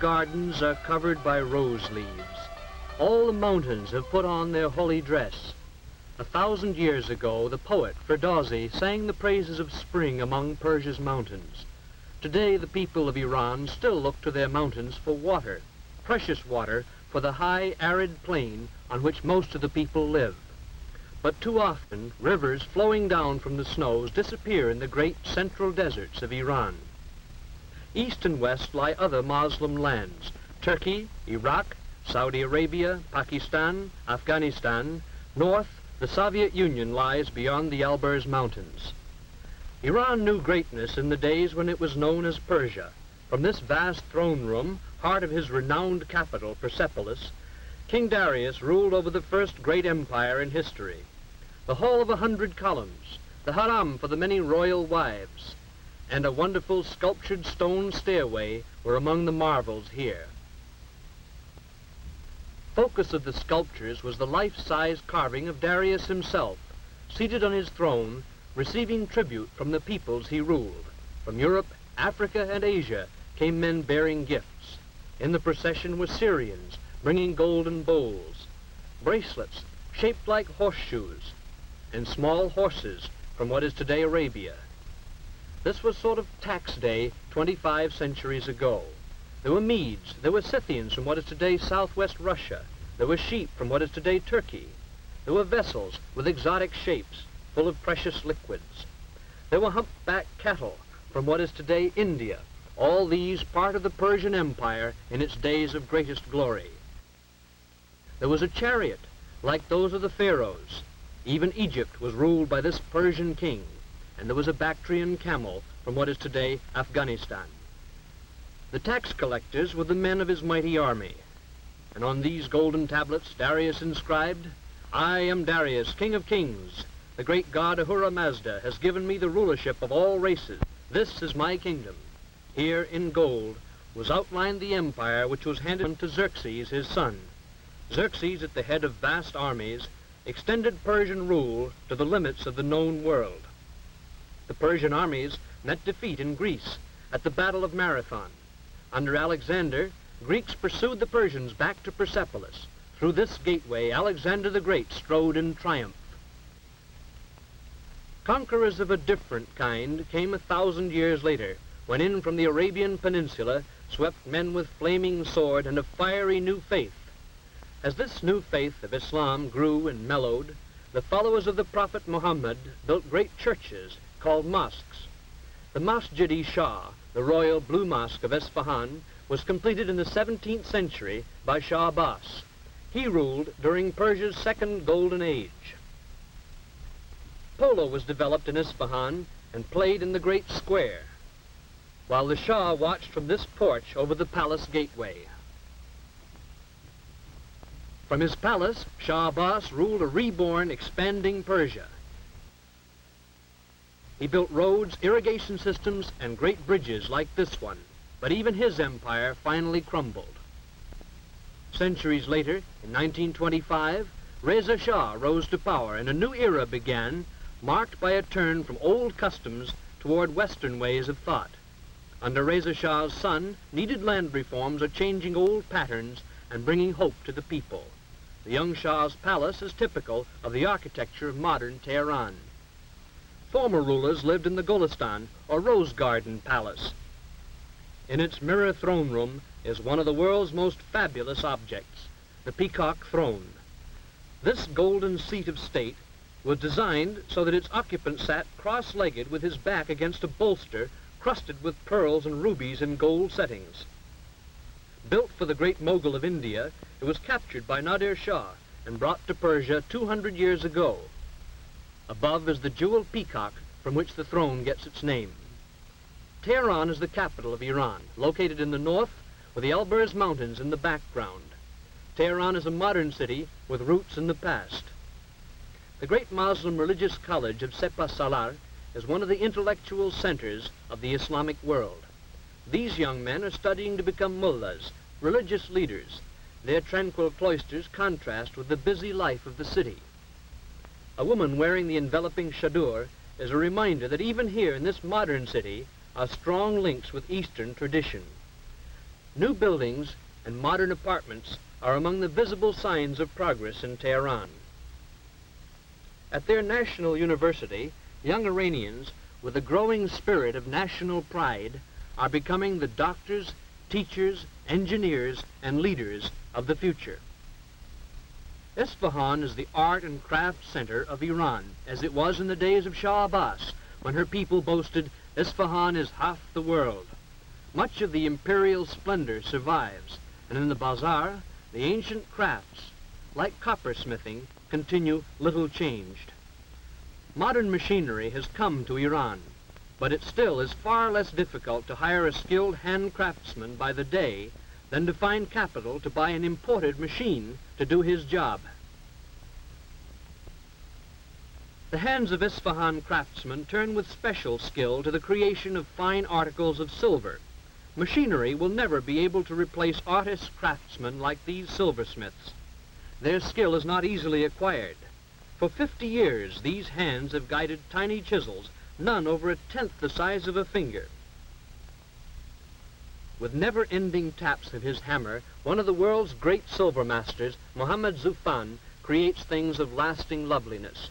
gardens are covered by rose leaves. All the mountains have put on their holy dress. 1,000 years ago, the poet Ferdowsi sang the praises of spring among Persia's mountains. Today, the people of Iran still look to their mountains for water, precious water for the high, arid plain on which most of the people live. But too often, rivers flowing down from the snows disappear in the great central deserts of Iran. East and west lie other Muslim lands: Turkey, Iraq, Saudi Arabia, Pakistan, Afghanistan. North, the Soviet Union lies beyond the Alborz Mountains. Iran knew greatness in the days when it was known as Persia. From this vast throne room, heart of his renowned capital, Persepolis, King Darius ruled over the first great empire in history. The Hall of 100 Columns, the haram for the many royal wives, and a wonderful sculptured stone stairway were among the marvels here. Focus of the sculptures was the life-size carving of Darius himself, seated on his throne, receiving tribute from the peoples he ruled. From Europe, Africa, and Asia came men bearing gifts. In the procession were Syrians, bringing golden bowls, bracelets shaped like horseshoes, and small horses from what is today Arabia. This was sort of tax day 25 centuries ago. There were Medes, there were Scythians from what is today southwest Russia. There were sheep from what is today Turkey. There were vessels with exotic shapes, full of precious liquids. There were humpbacked cattle from what is today India. All these part of the Persian Empire in its days of greatest glory. There was a chariot like those of the pharaohs. Even Egypt was ruled by this Persian king, and there was a Bactrian camel from what is today Afghanistan. The tax collectors were the men of his mighty army, and on these golden tablets Darius inscribed, "I am Darius, King of Kings. The great god Ahura Mazda has given me the rulership of all races. This is my kingdom." Here in gold was outlined the empire which was handed to Xerxes, his son. Xerxes, at the head of vast armies, extended Persian rule to the limits of the known world. The Persian armies met defeat in Greece at the Battle of Marathon. Under Alexander, Greeks pursued the Persians back to Persepolis. Through this gateway, Alexander the Great strode in triumph. Conquerors of a different kind came 1,000 years later, when in from the Arabian Peninsula swept men with flaming sword and a fiery new faith. As this new faith of Islam grew and mellowed, the followers of the Prophet Muhammad built great churches called mosques. The Masjid-i-Shah, the royal blue mosque of Isfahan, was completed in the 17th century by Shah Abbas. He ruled during Persia's second golden age. Polo was developed in Isfahan and played in the great square, while the Shah watched from this porch over the palace gateway. From his palace, Shah Abbas ruled a reborn, expanding Persia. He built roads, irrigation systems, and great bridges like this one, but even his empire finally crumbled. Centuries later, in 1925, Reza Shah rose to power and a new era began, marked by a turn from old customs toward Western ways of thought. Under Reza Shah's son, needed land reforms are changing old patterns and bringing hope to the people. The young Shah's palace is typical of the architecture of modern Tehran. Former rulers lived in the Golistan, or Rose Garden Palace. In its mirror throne room is one of the world's most fabulous objects, the Peacock Throne. This golden seat of state was designed so that its occupant sat cross-legged with his back against a bolster crusted with pearls and rubies in gold settings. Built for the great Mughal of India, it was captured by Nadir Shah and brought to Persia 200 years ago. Above is the jeweled peacock from which the throne gets its name. Tehran is the capital of Iran, located in the north with the Elborz Mountains in the background. Tehran is a modern city with roots in the past. The great Muslim religious college of Sepah Salar is one of the intellectual centers of the Islamic world. These young men are studying to become mullahs, religious leaders. Their tranquil cloisters contrast with the busy life of the city. A woman wearing the enveloping chador is a reminder that even here in this modern city are strong links with Eastern tradition. New buildings and modern apartments are among the visible signs of progress in Tehran. At their national university, young Iranians, with a growing spirit of national pride, are becoming the doctors, teachers, engineers, and leaders of the future. Isfahan is the art and craft center of Iran, as it was in the days of Shah Abbas, when her people boasted, "Isfahan is half the world." Much of the imperial splendor survives, and in the bazaar, the ancient crafts, like coppersmithing, continue little changed. Modern machinery has come to Iran, but it still is far less difficult to hire a skilled hand craftsman by the day than to find capital to buy an imported machine to do his job. The hands of Isfahan craftsmen turn with special skill to the creation of fine articles of silver. Machinery will never be able to replace artist craftsmen like these silversmiths. Their skill is not easily acquired. For 50 years, these hands have guided tiny chisels, none over 1/10 the size of a finger. With never-ending taps of his hammer, one of the world's great silver masters, Mohammad Zufan, creates things of lasting loveliness.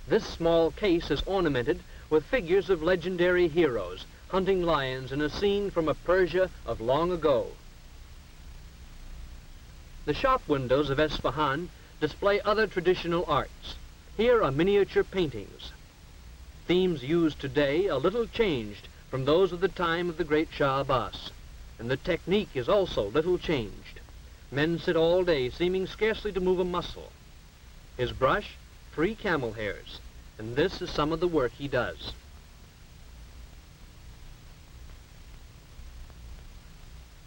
This small case is ornamented with figures of legendary heroes, hunting lions in a scene from a Persia of long ago. The shop windows of Isfahan display other traditional arts. Here are miniature paintings. Themes used today a little changed from those of the time of the great Shah Abbas, and the technique is also little changed. Men sit all day, seeming scarcely to move a muscle. His brush, 3 camel hairs, and this is some of the work he does.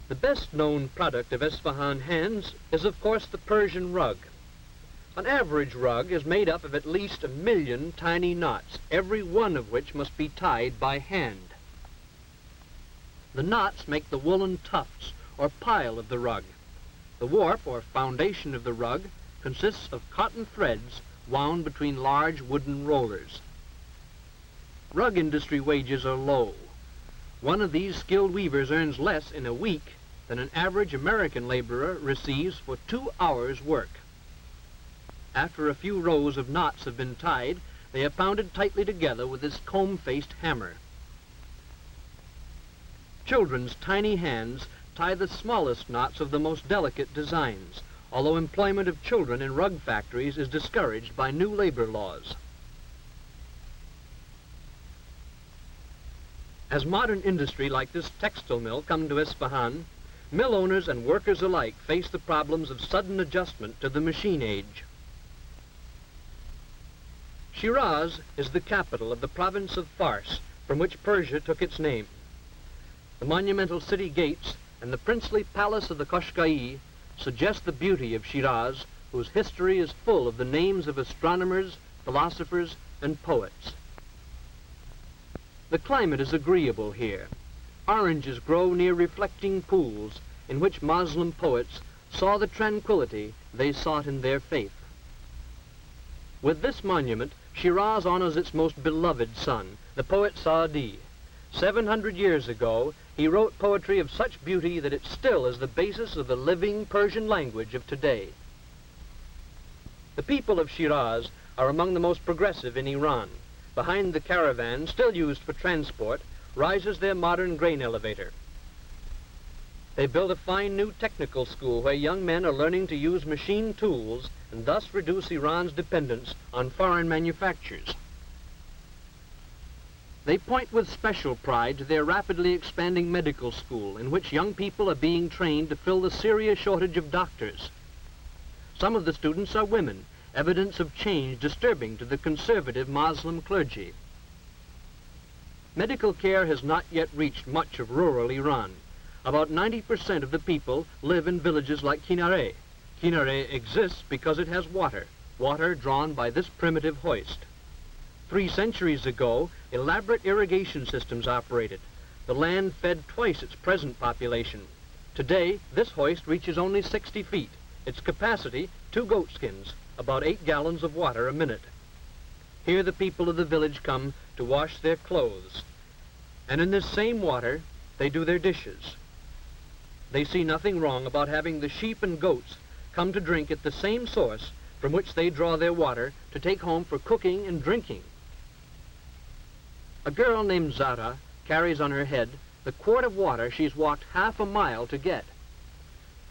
The best-known product of Isfahan hands is, of course, the Persian rug. An average rug is made up of at least 1 million tiny knots, every one of which must be tied by hand. The knots make the woolen tufts or pile of the rug. The warp or foundation of the rug consists of cotton threads wound between large wooden rollers. Rug industry wages are low. One of these skilled weavers earns less in a week than an average American laborer receives for 2 hours' work. After a few rows of knots have been tied, they are pounded tightly together with this comb-faced hammer. Children's tiny hands tie the smallest knots of the most delicate designs, although employment of children in rug factories is discouraged by new labor laws. As modern industry like this textile mill come to Isfahan, mill owners and workers alike face the problems of sudden adjustment to the machine age. Shiraz is the capital of the province of Fars, from which Persia took its name. The monumental city gates and the princely palace of the Koshkai suggest the beauty of Shiraz, whose history is full of the names of astronomers, philosophers, and poets. The climate is agreeable here. Oranges grow near reflecting pools in which Moslem poets saw the tranquility they sought in their faith. With this monument, Shiraz honors its most beloved son, the poet Saadi. 700 years ago, he wrote poetry of such beauty that it still is the basis of the living Persian language of today. The people of Shiraz are among the most progressive in Iran. Behind the caravan, still used for transport, rises their modern grain elevator. They built a fine new technical school where young men are learning to use machine tools and thus reduce Iran's dependence on foreign manufactures. They point with special pride to their rapidly expanding medical school, in which young people are being trained to fill the serious shortage of doctors. Some of the students are women, evidence of change disturbing to the conservative Muslim clergy. Medical care has not yet reached much of rural Iran. About 90% of the people live in villages like Kinare. Kinare exists because it has water drawn by this primitive hoist. 3 centuries ago, elaborate irrigation systems operated. The land fed twice its present population. Today, this hoist reaches only 60 feet. Its capacity, 2 goatskins, about 8 gallons of water a minute. Here the people of the village come to wash their clothes. And in this same water, they do their dishes. They see nothing wrong about having the sheep and goats come to drink at the same source from which they draw their water to take home for cooking and drinking. A girl named Zara carries on her head the quart of water she's walked half a mile to get.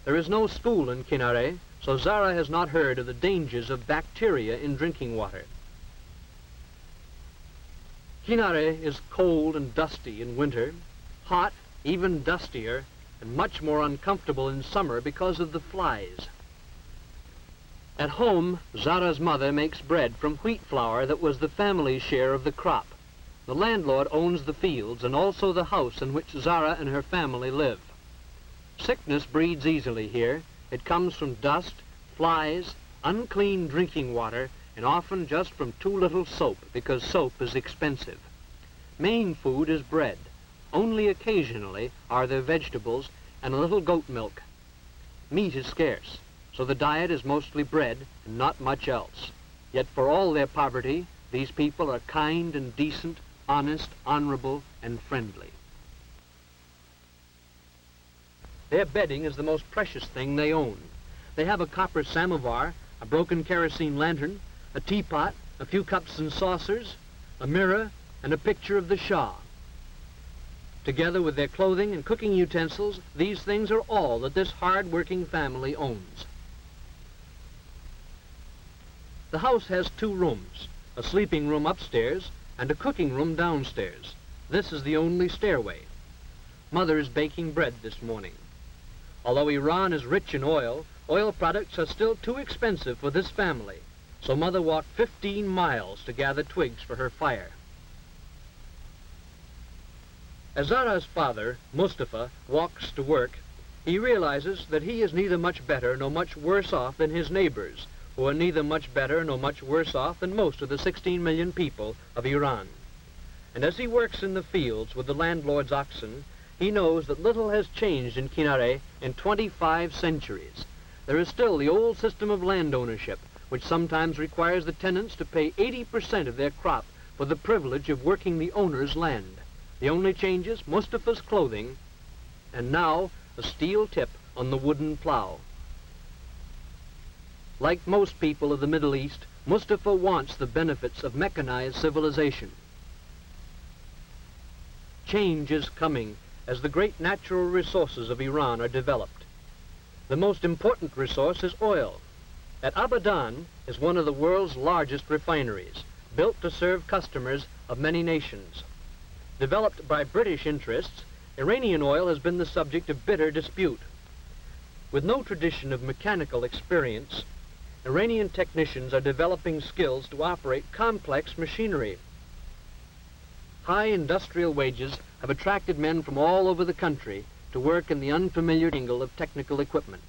There is no school in Kinare, so Zara has not heard of the dangers of bacteria in drinking water. Kinare is cold and dusty in winter, hot, even dustier, and much more uncomfortable in summer because of the flies. At home, Zara's mother makes bread from wheat flour that was the family's share of the crop. The landlord owns the fields and also the house in which Zara and her family live. Sickness breeds easily here. It comes from dust, flies, unclean drinking water, and often just from too little soap, because soap is expensive. Main food is bread. Only occasionally are there vegetables and a little goat milk. Meat is scarce, so the diet is mostly bread and not much else. Yet for all their poverty, these people are kind and decent, honest, honorable, and friendly. Their bedding is the most precious thing they own. They have a copper samovar, a broken kerosene lantern, a teapot, a few cups and saucers, a mirror, and a picture of the Shah. Together with their clothing and cooking utensils, these things are all that this hard-working family owns. The house has 2 rooms, a sleeping room upstairs and a cooking room downstairs. This is the only stairway. Mother is baking bread this morning. Although Iran is rich in oil, oil products are still too expensive for this family, so Mother walked 15 miles to gather twigs for her fire. As Zara's father, Mustafa, walks to work, he realizes that he is neither much better nor much worse off than his neighbors, who are neither much better nor much worse off than most of the 16 million people of Iran. And as he works in the fields with the landlord's oxen, he knows that little has changed in Kinare in 25 centuries. There is still the old system of land ownership, which sometimes requires the tenants to pay 80% of their crop for the privilege of working the owner's land. The only change is Mustafa's clothing, and now a steel tip on the wooden plow. Like most people of the Middle East, Mustafa wants the benefits of mechanized civilization. Change is coming as the great natural resources of Iran are developed. The most important resource is oil. At Abadan is one of the world's largest refineries, built to serve customers of many nations. Developed by British interests, Iranian oil has been the subject of bitter dispute. With no tradition of mechanical experience, Iranian technicians are developing skills to operate complex machinery. High industrial wages have attracted men from all over the country to work in the unfamiliar angle of technical equipment.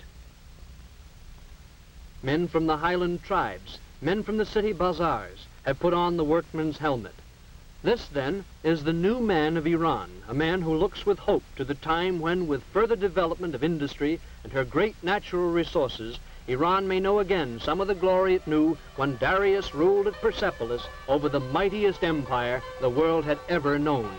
Men from the highland tribes, men from the city bazaars, have put on the workman's helmet. This, then, is the new man of Iran, a man who looks with hope to the time when, with further development of industry and her great natural resources, Iran may know again some of the glory it knew when Darius ruled at Persepolis over the mightiest empire the world had ever known.